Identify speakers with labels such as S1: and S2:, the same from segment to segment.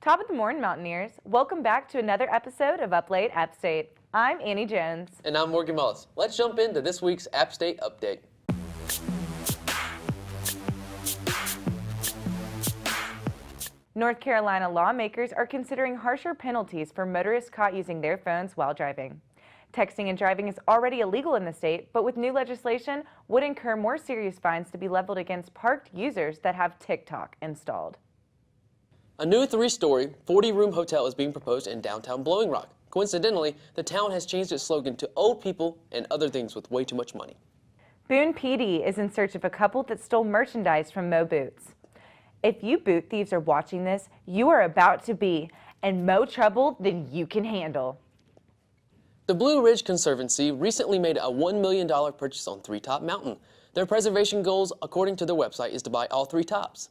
S1: Top of the morning, Mountaineers. Welcome back to another episode of Up Late App State. I'm Annie Jones.
S2: And I'm Morgan Mullis. Let's jump into this week's App State update.
S1: North Carolina lawmakers are considering harsher penalties for motorists caught using their phones while driving. Texting and driving is already illegal in the state, but with new legislation, would incur more serious fines to be leveled against parked users that have TikTok installed.
S2: A new 3-story, 40-room hotel is being proposed in downtown Blowing Rock. Coincidentally, the town has changed its slogan to old people and other things with way too much money.
S1: Boone PD is in search of a couple that stole merchandise from Mo Boots. If you boot thieves are watching this, you are about to be in more trouble than you can handle.
S2: The Blue Ridge Conservancy recently made a $1 million purchase on 3 Top Mountain. Their preservation goals, according to their website, is to buy all 3 tops.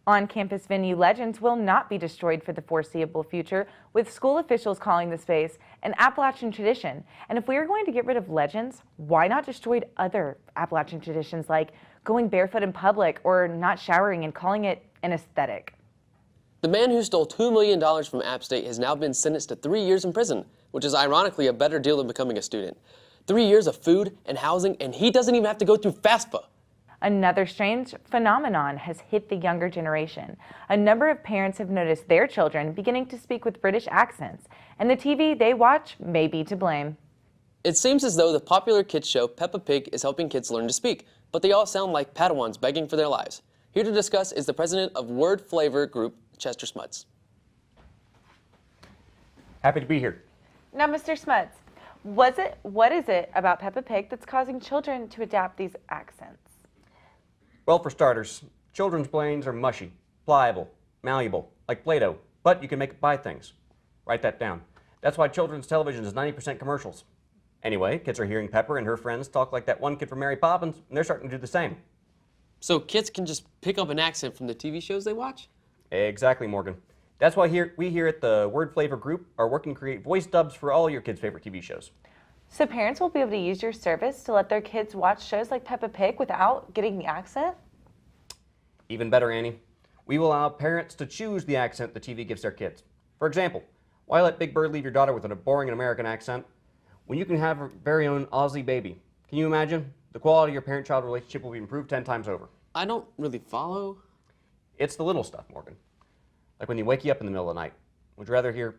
S1: On-campus venue legends will not be destroyed for the foreseeable future, with school officials calling the space an Appalachian tradition. And if we are going to get rid of legends, why not destroy other Appalachian traditions like going barefoot in public or not showering and calling it an aesthetic?
S2: The man who stole $2 million from App State has now been sentenced to 3 years in prison, which is ironically a better deal than becoming a student. 3 years of food and housing, and he doesn't even have to go through FAFSA.
S1: Another strange phenomenon has hit the younger generation. A number of parents have noticed their children beginning to speak with British accents, and the TV they watch may be to blame.
S2: It seems as though the popular kids show Peppa Pig is helping kids learn to speak, but they all sound like Padawans begging for their lives. Here to discuss is the president of Word Flavor Group, Chester Smudds.
S3: Happy to be here.
S1: Now, Mr. Smudds, what is it about Peppa Pig that's causing children to adapt these accents?
S3: Well, for starters, children's brains are mushy, pliable, malleable, like Play-Doh, but you can make it buy things. Write that down. That's why children's television is 90% commercials. Anyway, kids are hearing Pepper and her friends talk like that one kid from Mary Poppins, and they're starting to do the same.
S2: So kids can just pick up an accent from the TV shows they watch?
S3: Exactly, Morgan. That's why we here at the Word Flavor Group are working to create voice dubs for all your kids' favorite TV shows.
S1: So parents will be able to use your service to let their kids watch shows like Peppa Pig without getting the accent?
S3: Even better, Annie. We will allow parents to choose the accent the TV gives their kids. For example, why let Big Bird leave your daughter with a boring American accent when you can have her very own Aussie baby? Can you imagine? The quality of your parent-child relationship will be improved 10 times over.
S2: I don't really follow.
S3: It's the little stuff, Morgan. Like when you wake you up in the middle of the night. Would you rather hear,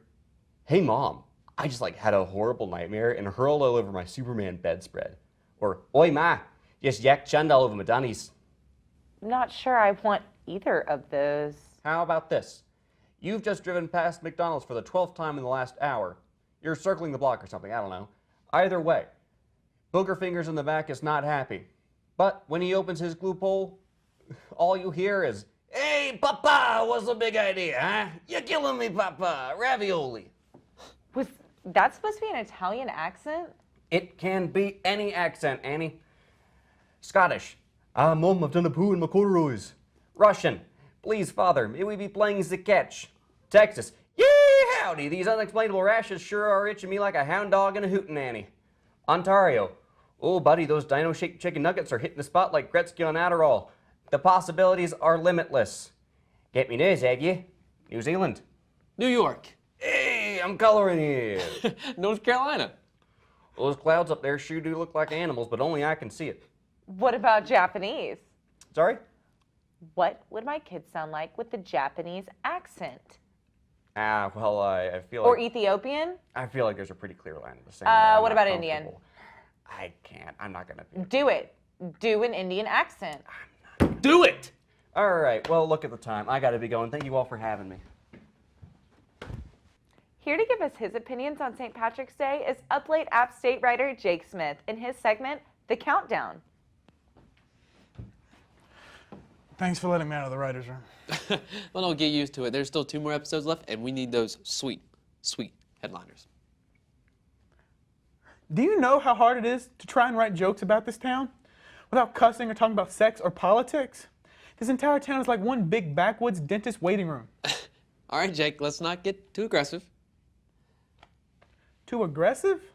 S3: "Hey Mom, I just had a horrible nightmare and hurled all over my Superman bedspread"? Or, "Oi Ma, just yak chund all over my dunnies"?
S1: Not sure I want either of those.
S3: How about this? You've just driven past McDonald's for the 12th time in the last hour. You're circling the block or something, I don't know. Either way, Booger Fingers in the back is not happy. But when he opens his glue pole, all you hear is, "Hey, Papa, what's the big idea, huh? You're killing me, Papa, ravioli."
S1: Was that supposed to be an Italian accent?
S3: It can be any accent, Annie. Scottish. "Ah, Mom, I've done a poo in my corduroys." Russian. "Please, Father, may we be playing the catch." Texas. "Yee, howdy, these unexplainable rashes sure are itching me like a hound dog and a hootenanny." Ontario. "Oh, buddy, those dino-shaped chicken nuggets are hitting the spot like Gretzky on Adderall. The possibilities are limitless." Get me news, have you? New Zealand.
S2: New York.
S3: "Hey, I'm coloring here."
S2: North Carolina.
S3: Those clouds up there sure do look like animals, but only I can see it.
S1: What about Japanese?
S3: Sorry?
S1: What would my kids sound like with the Japanese accent?
S3: Well, I feel like...
S1: Or Ethiopian?
S3: I feel like there's a pretty clear line in the sand.
S1: What about Indian?
S3: I can't. I'm not going to...
S1: Do it. Do an Indian accent.
S2: Do it!
S3: All right. Well, look at the time. I got to be going. Thank you all for having me.
S1: Here to give us his opinions on St. Patrick's Day is Up Late App State writer Jake Smith in his segment, The Countdown.
S4: Thanks for letting me out of the writer's room.
S2: Well, don't get used to it. There's still 2 more episodes left, and we need those sweet, sweet headliners.
S4: Do you know how hard it is to try and write jokes about this town without cussing or talking about sex or politics? This entire town is like one big backwoods dentist waiting room.
S2: All right, Jake, let's not get too aggressive.
S4: Too aggressive?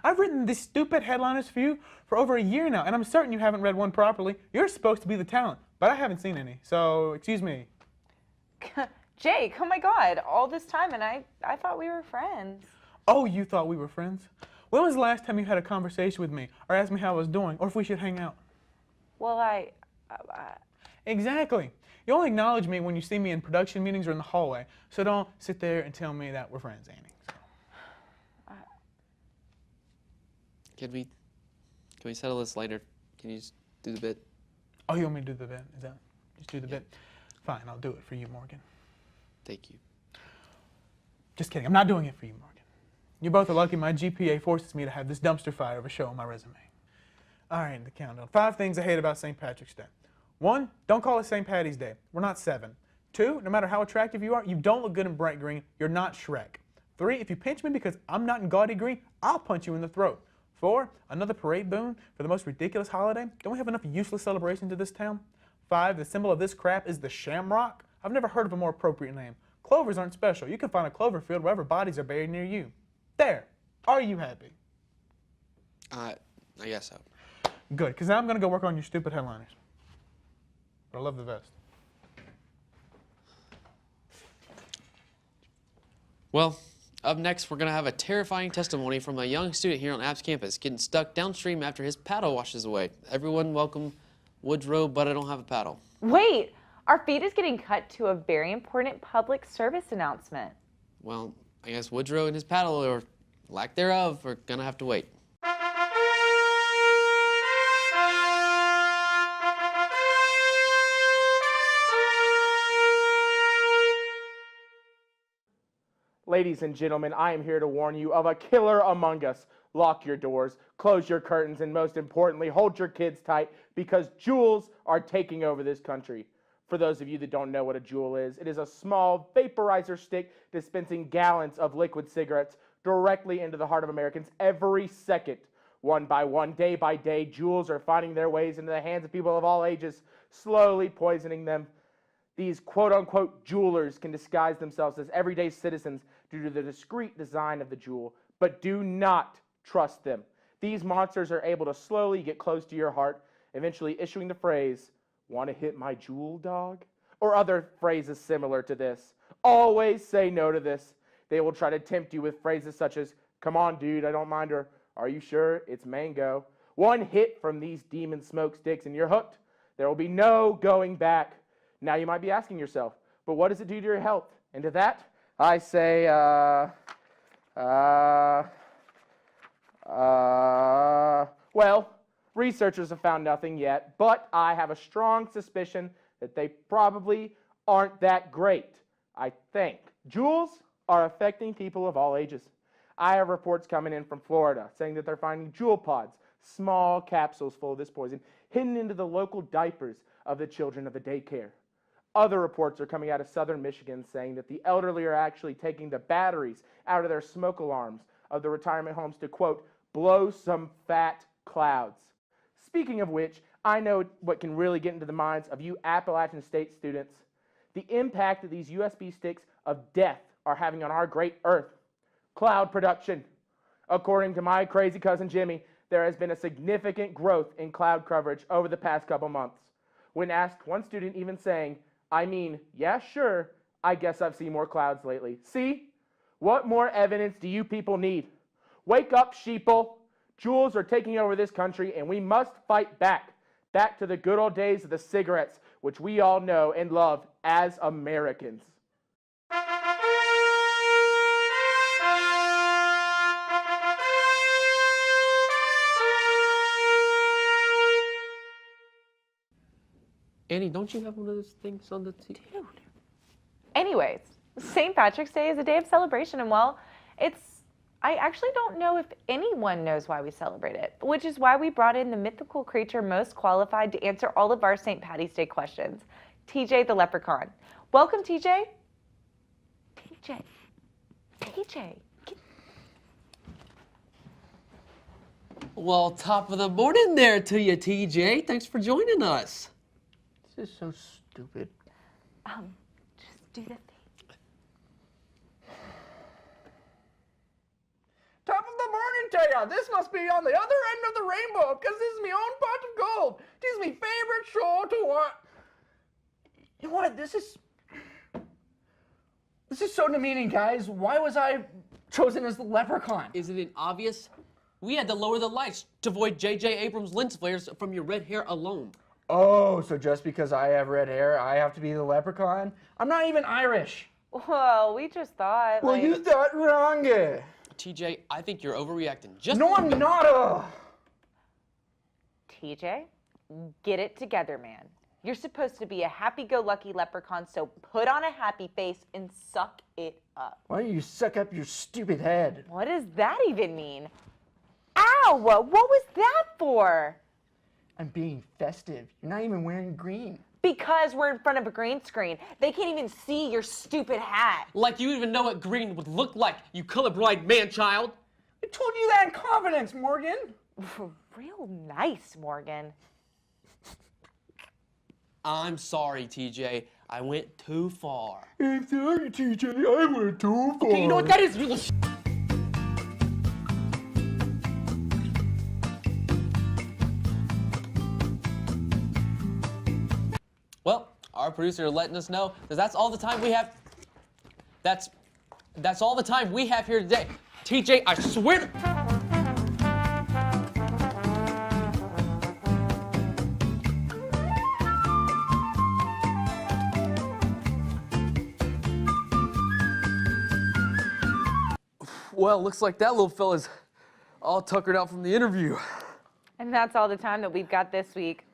S4: I've written these stupid headliners for you for over a year now, and I'm certain you haven't read one properly. You're supposed to be the talent, but I haven't seen any, so excuse me.
S1: Jake, oh my God, all this time and I thought we were friends.
S4: Oh, you thought we were friends? When was the last time you had a conversation with me or asked me how I was doing or if we should hang out?
S1: Well,
S4: Exactly. You only acknowledge me when you see me in production meetings or in the hallway, so don't sit there and tell me that we're friends, Annie.
S2: Can we settle this later? Can you just do the bit?
S4: Oh, you want me to do the bit? Is that just do the bit? Fine, I'll do it for you, Morgan.
S2: Thank you.
S4: Just kidding. I'm not doing it for you, Morgan. You both are lucky my GPA forces me to have this dumpster fire of a show on my resume. All right, the countdown. 5 things I hate about St. Patrick's Day. 1, don't call it St. Patty's Day. We're not 7. 2, no matter how attractive you are, you don't look good in bright green. You're not Shrek. 3, if you pinch me because I'm not in gaudy green, I'll punch you in the throat. 4, another parade boon for the most ridiculous holiday. Don't we have enough useless celebrations in this town? 5, the symbol of this crap is the shamrock. I've never heard of a more appropriate name. Clovers aren't special. You can find a clover field wherever bodies are buried near you. There. Are you happy?
S2: I guess so.
S4: Good, because now I'm going to go work on your stupid headliners. But I love the vest.
S2: Well, up next, we're going to have a terrifying testimony from a young student here on App's campus getting stuck downstream after his paddle washes away. Everyone welcome Woodrow, but I don't have a paddle.
S1: wait, our feed is getting cut to a very important public service announcement.
S2: Well, I guess Woodrow and his paddle, or lack thereof, are going to have to wait.
S5: Ladies and gentlemen, I am here to warn you of a killer among us. Lock your doors, close your curtains, and most importantly, hold your kids tight because jewels are taking over this country. For those of you that don't know what a jewel is, it is a small vaporizer stick dispensing gallons of liquid cigarettes directly into the heart of Americans every second. One by one, day by day, jewels are finding their ways into the hands of people of all ages, slowly poisoning them. These quote-unquote jewelers can disguise themselves as everyday citizens due to the discreet design of the jewel, but do not trust them. These monsters are able to slowly get close to your heart, eventually issuing the phrase, "Want to hit my jewel, dog?" Or other phrases similar to this. Always say no to this. They will try to tempt you with phrases such as, "Come on, dude, I don't mind," or "Are you sure it's mango?" One hit from these demon smoke sticks and you're hooked. There will be no going back. Now you might be asking yourself, but what does it do to your health? And to that, I say, well, researchers have found nothing yet, but I have a strong suspicion that they probably aren't that great. I think jewels are affecting people of all ages. I have reports coming in from Florida saying that they're finding jewel pods, small capsules full of this poison, hidden into the local diapers of the children of the daycare. Other reports are coming out of southern Michigan saying that the elderly are actually taking the batteries out of their smoke alarms of the retirement homes to, quote, blow some fat clouds. Speaking of which, I know what can really get into the minds of you Appalachian State students. The impact that these USB sticks of death are having on our great earth. Cloud production. According to my crazy cousin Jimmy, there has been a significant growth in cloud coverage over the past couple months. When asked, one student even saying, "I mean, yeah, sure, I guess I've seen more clouds lately." See? What more evidence do you people need? Wake up, sheeple. Jewels are taking over this country, and we must fight back. Back to the good old days of the cigarettes, which we all know and love as Americans.
S2: Annie, don't you have one of those things on the TV?
S1: Dude. Anyways, St. Patrick's Day is a day of celebration, and well, I actually don't know if anyone knows why we celebrate it, which is why we brought in the mythical creature most qualified to answer all of our St. Patty's Day questions, TJ the Leprechaun. Welcome, TJ. TJ.
S2: Well, top of the morning there to you, TJ. Thanks for joining us.
S5: This is so stupid.
S1: Just do the thing.
S5: Top of the morning to ya. This must be on the other end of the rainbow because this is my own pot of gold. This is my favorite show to watch. You know what? This is...
S6: This is so demeaning, guys. Why was I chosen as the leprechaun?
S2: Isn't it obvious? We had to lower the lights to avoid J.J. Abrams' lens flares from your red hair alone.
S6: Oh, so just because I have red hair, I have to be the leprechaun? I'm not even Irish.
S1: Well, we just thought.
S6: Well,
S1: like...
S6: you thought wrong.
S2: TJ, I think you're overreacting. Just
S6: No, I'm not.
S1: TJ, get it together, man. You're supposed to be a happy-go-lucky leprechaun, so put on a happy face and suck it up.
S6: Why don't you suck up your stupid head?
S1: What does that even mean? Ow! What was that for?
S6: I'm being festive. You're not even wearing green.
S1: Because we're in front of a green screen. They can't even see your stupid hat.
S2: like you even know what green would look like, you colorblind man-child.
S6: I told you that in confidence, Morgan.
S1: Real nice, Morgan.
S2: I'm sorry, TJ. I went too far.
S6: I'm sorry, TJ. I went too far.
S2: Okay, you know what that is? Real Well, our producer letting us know that that's all the time we have. That's all the time we have here today. TJ, I swear. Well, looks like that little fella's all tuckered out from the interview.
S1: And that's all the time that we've got this week.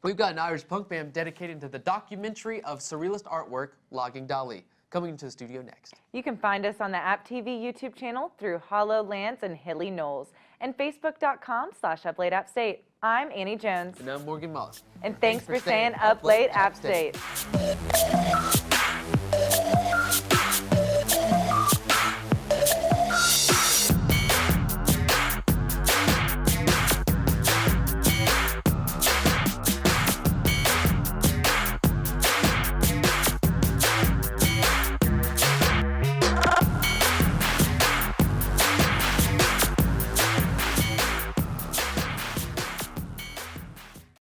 S2: We've got an Irish punk band dedicated to the documentary of surrealist artwork, Logging Dali, coming into the studio next.
S1: You can find us on the App TV YouTube channel through Hollowlands and Hilly Knolls and Facebook.com/UpLateAppState. I'm Annie Jones.
S2: And I'm Morgan Mullis.
S1: And thanks for staying up late, App State.